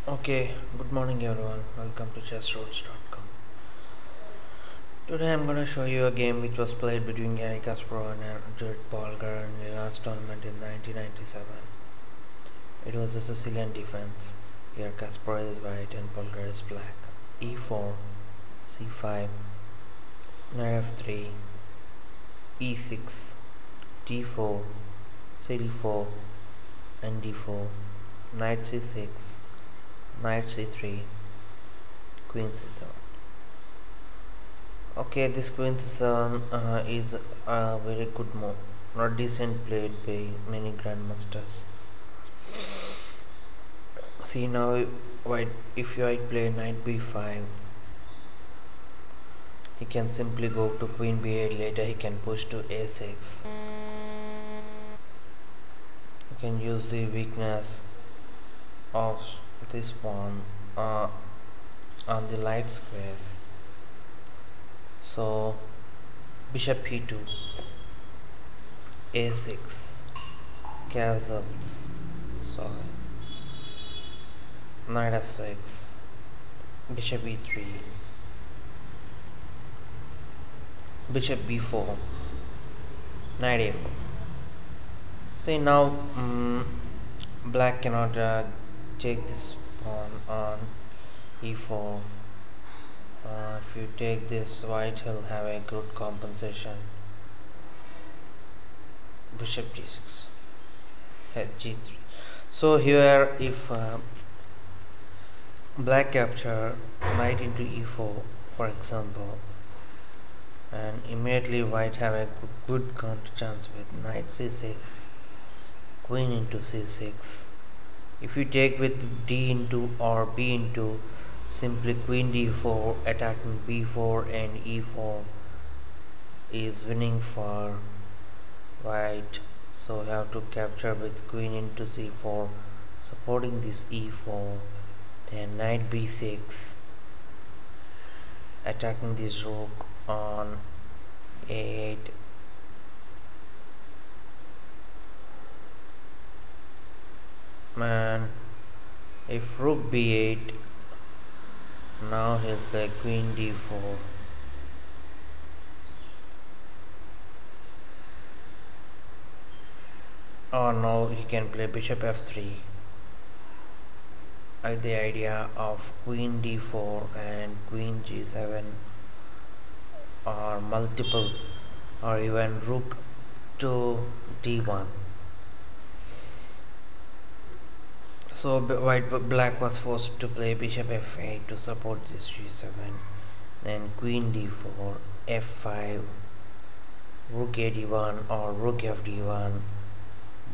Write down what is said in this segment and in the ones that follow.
Okay, good morning everyone. Welcome to chessroads.com. Today I'm gonna show you a game which was played between Gary Kasparov and judit polgar in the last tournament in 1997. It was a Sicilian defense. Here Kasparov is white and polgar is black. E4, C5, knight f3, E6, D4, CD4, and D4, knight C6, knight C3, queen C7. Okay, this queen c7 is a very good move, not decent played by many grandmasters. See now, white if white play knight b5, he can simply go to queen b8. Later he can push to a6. You can use the weakness of this pawn on the light squares. So bishop e2, a6, castles, sorry, knight f6, bishop e3, bishop b4, knight a4. See now, black cannot take this pawn on e4. If you take this, white will have a good compensation. Bishop g6, g3. So here, if black capture knight into e4, for example, and immediately white have a good counter chance with knight c6, queen into c6. If you take with d into or b into, simply queen d4 attacking b4 and e4 is winning for white. So you have to capture with queen into c4 supporting this e4, then knight b6 attacking this rook on a8, and if rook b8, now he'll play queen d4, or now he can play bishop f3. The idea of queen d4 and queen g7 or multiple, or even rook to d1. So black was forced to play bishop f8 to support this g7, then queen d4, f5, rook a d1 or rook f d1.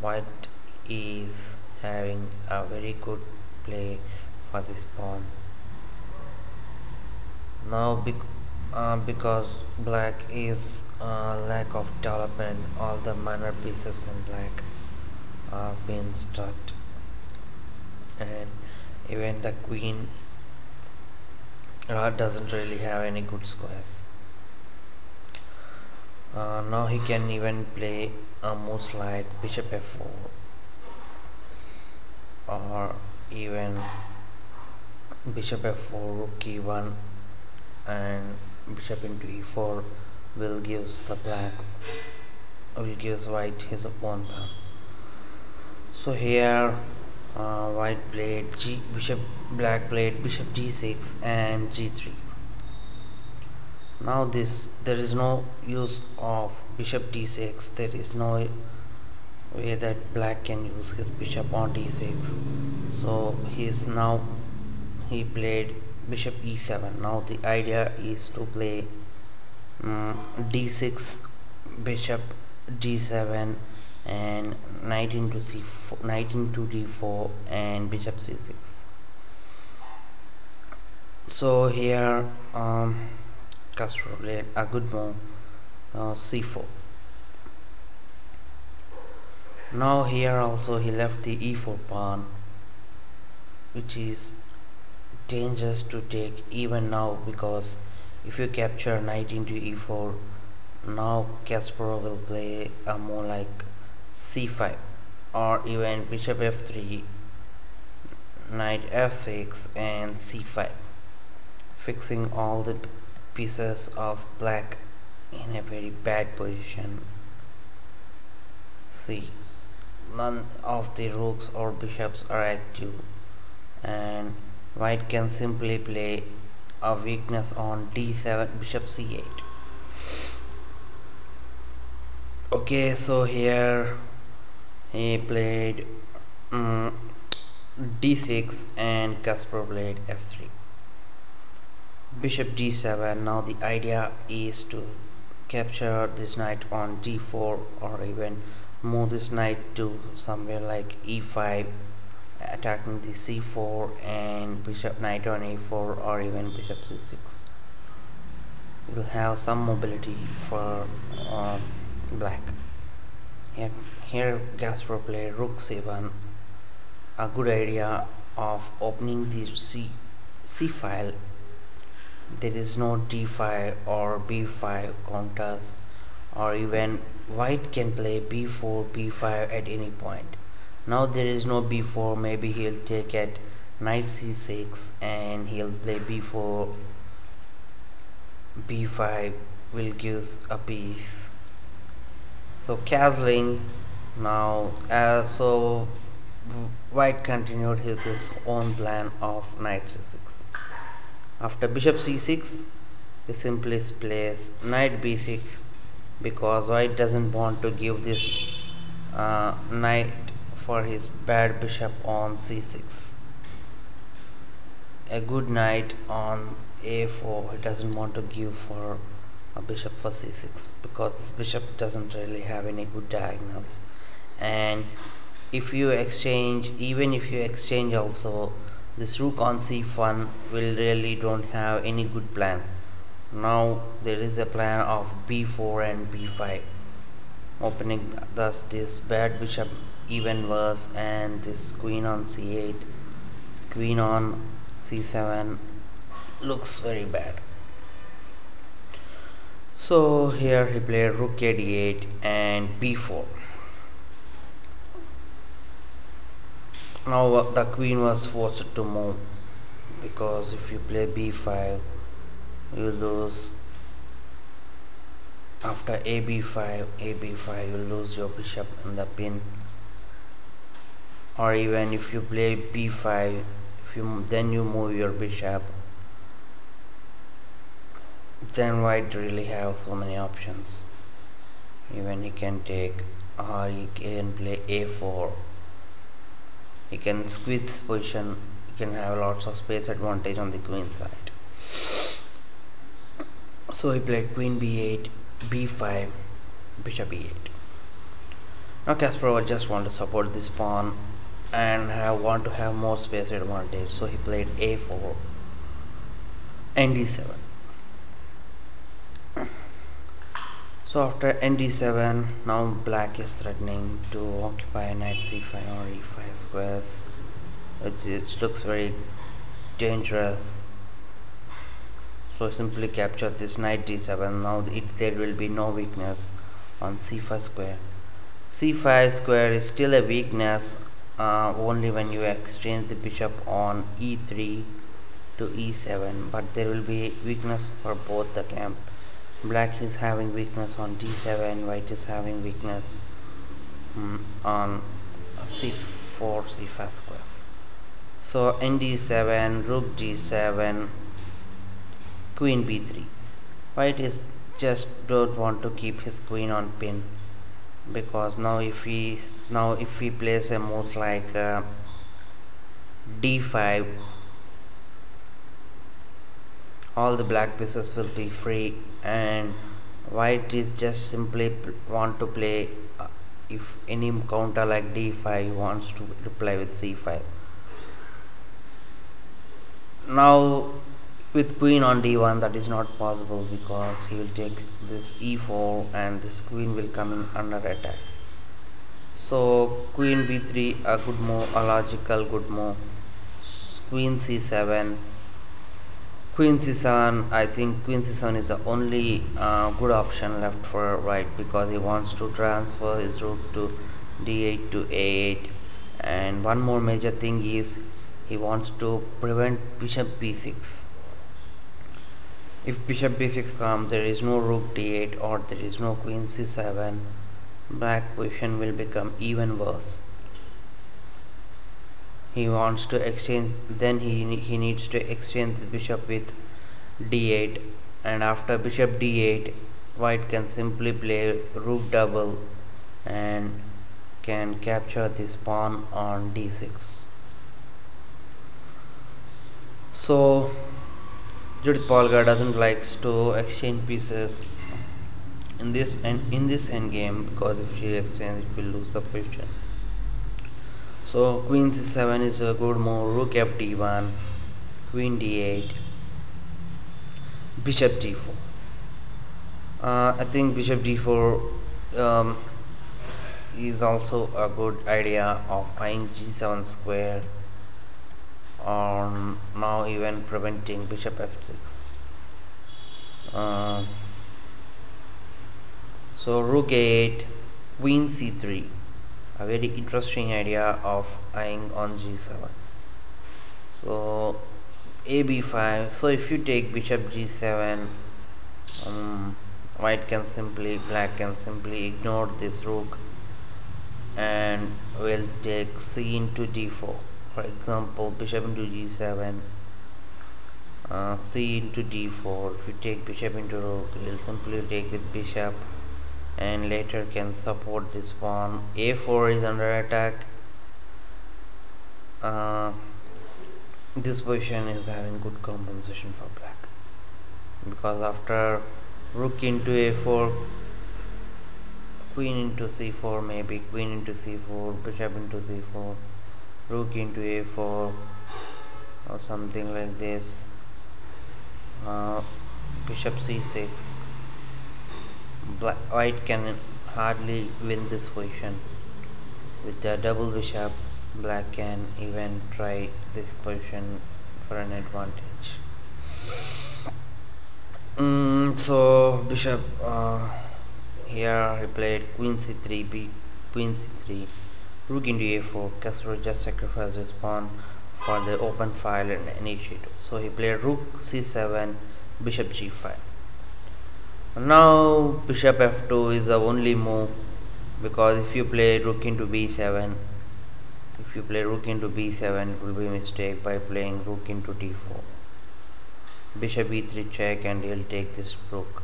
White is having a very good play for this pawn. Now because black is lack of development, all the minor pieces in black are being struck, and even the queen doesn't really have any good squares. Now he can even play moves like bishop f4, or even bishop f4, rook e1, and bishop into e4 will gives white his own pawn. So here white played black played bishop d6 and g3. Now there is no use of bishop d6. There is no way that black can use his bishop on d6. So he played bishop e7. Now the idea is to play d6, bishop d7, and knight into c4, knight into d4, and bishop c6. So here Kasparov played a good move, c4. Now here also he left the e4 pawn, which is dangerous to take even now, because if you capture knight into e4, now Kasparov will play a move like c5, or even bishop f3, knight f6 and c5, fixing all the pieces of black in a very bad position. See, none of the rooks or bishops are active, and white can simply play a weakness on d7, bishop c8. Okay, so here he played d6 and Kasparov played f3. Bishop d7. Now the idea is to capture this knight on d4, or even move this knight to somewhere like e5, attacking the c4 and bishop knight on a4, or even bishop c6. We'll have some mobility for black. Here Kasparov played rook c1. A good idea of opening the c file. There is no d5 or b5 counters, or even white can play b4, b5 at any point. Now there is no b4, maybe he'll take at knight c6 and he'll play b4, b5 will give a piece. So castling now, so white continued his own plan of knight c6. After bishop c6, he simply plays knight b6, because white doesn't want to give this knight for his bad bishop on c6. A good knight on a4, he doesn't want to give for a bishop for c6, because this bishop doesn't really have any good diagonals. And if you exchange, even if you exchange also, this rook on c1 will really don't have any good plan. Now there is a plan of b4 and b5, opening thus this bad bishop even worse, and this queen on c8, queen on c7 looks very bad. So here he played rook a d8 and b4. Now the queen was forced to move, because if you play b5, you lose. After ab5, you lose your bishop in the pin. Or even if you play b5, then you move your bishop, then white really have so many options. Even he can take, or he can play a4. He can squeeze this position. He can have lots of space advantage on the queen side. So he played queen b8, b5, bishop e8. Now Kasparov just want to support this pawn and want to have more space advantage, so he played a4 and d7. So after nd7, now black is threatening to occupy knight c5 or e5 squares. It looks very dangerous. So simply capture this knight d7. Now there will be no weakness on c5 square. c5 square is still a weakness only when you exchange the bishop on e3 to e7, but there will be weakness for both the camp. Black is having weakness on d7, white is having weakness on c4, c5 squares. So nd7, rook d7, queen b3. White is just don't want to keep his queen on pin, because now if he plays a move like d5, all the black pieces will be free, and white is just simply want to play if any counter like d5, he wants to reply with c5. Now with queen on d1, that is not possible, because he will take this e4 and this queen will come in under attack. So queen b3, a good move, a logical good move. Queen c7, queen c7. I think queen c7 is the only good option left for white, because he wants to transfer his rook to d8 to a8. And one more major thing is he wants to prevent bishop b6. If bishop b6 comes, there is no rook d8 or there is no queen c7, black position will become even worse. He wants to exchange, then he needs to exchange the bishop with d8, and after bishop d8 white can simply play rook double and can capture this pawn on d6. So Judit Polgar doesn't likes to exchange pieces in this endgame, because if she exchanges it will lose the position. So queen c7 is a good move. Rook f d1, queen d8, bishop d4. I think bishop d4 is also a good idea of eyeing g7 square, or now even preventing bishop f6. So rook a8, queen c3, a very interesting idea of eyeing on g7. So a b5. So if you take bishop g7, black can simply ignore this rook and will take c into d4. For example, bishop into g7, c into d4. If you take bishop into rook, you will simply take with bishop and later can support this pawn. a4 is under attack. This position is having good compensation for black, because after rook into a4, queen into c4, maybe queen into c4, bishop into c4, rook into a4, or something like this, bishop c6, white can hardly win this position. With the double bishop, black can even try this position for an advantage. So bishop, here he played queen c3, queen c3, rook into a4. Kasparov just sacrificed his pawn for the open file and initiative. So he played rook c7, bishop g5. Now bishop f2 is the only move, because if you play rook into b7, it will be a mistake by playing rook into d4. Bishop e3 check, and he'll take this rook.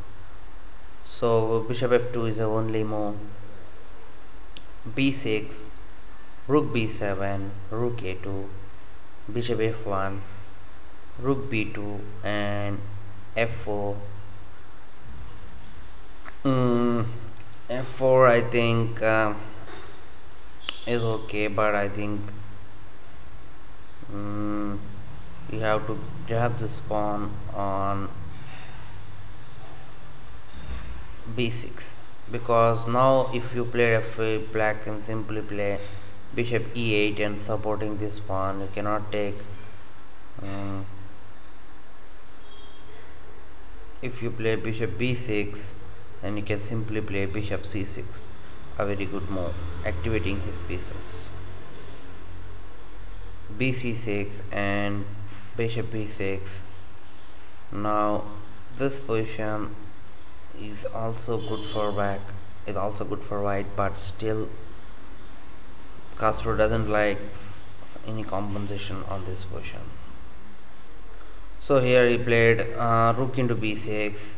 So bishop f2 is the only move. b6, rook b7, rook a2, bishop f1, rook b2, and f4. F4 I think is okay, but I think you have to grab this pawn on b6, because now if you play f8, black can simply play bishop e8 and supporting this pawn. You cannot take if you play bishop b6, then you can simply play bishop c6, a very good move, activating his pieces. bc6 and bishop b6. Now this position is also good for black, is also good for white, but still Kasparov doesn't like any compensation on this position. So here he played rook into b6,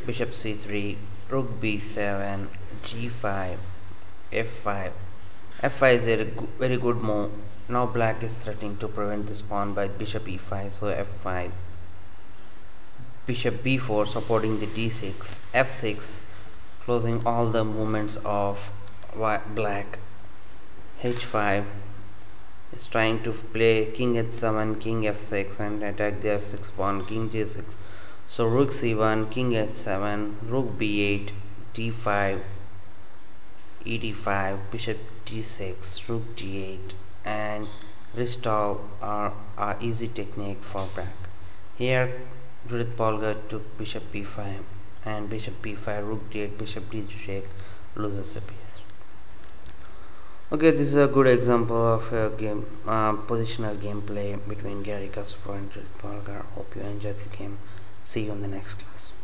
bishop c3, rook b7, g5, f5. f5 is a very good move. Now black is threatening to prevent this pawn by bishop e5, so f5, bishop b4 supporting the d6, f6 closing all the movements of black, h5 is trying to play king h7, king f6 and attack the f6 pawn, king g6. So rook c1, king h7, rook b8, d5, ed5, bishop d6, rook d8, and restall are easy technique for black. Here Judit Polgar took bishop b5 and bishop b5, rook d8, bishop d6, loses the piece. Okay, this is a good example of a game positional gameplay between Gary Kasparov and Judit. Hope you enjoyed the game. See you in the next class.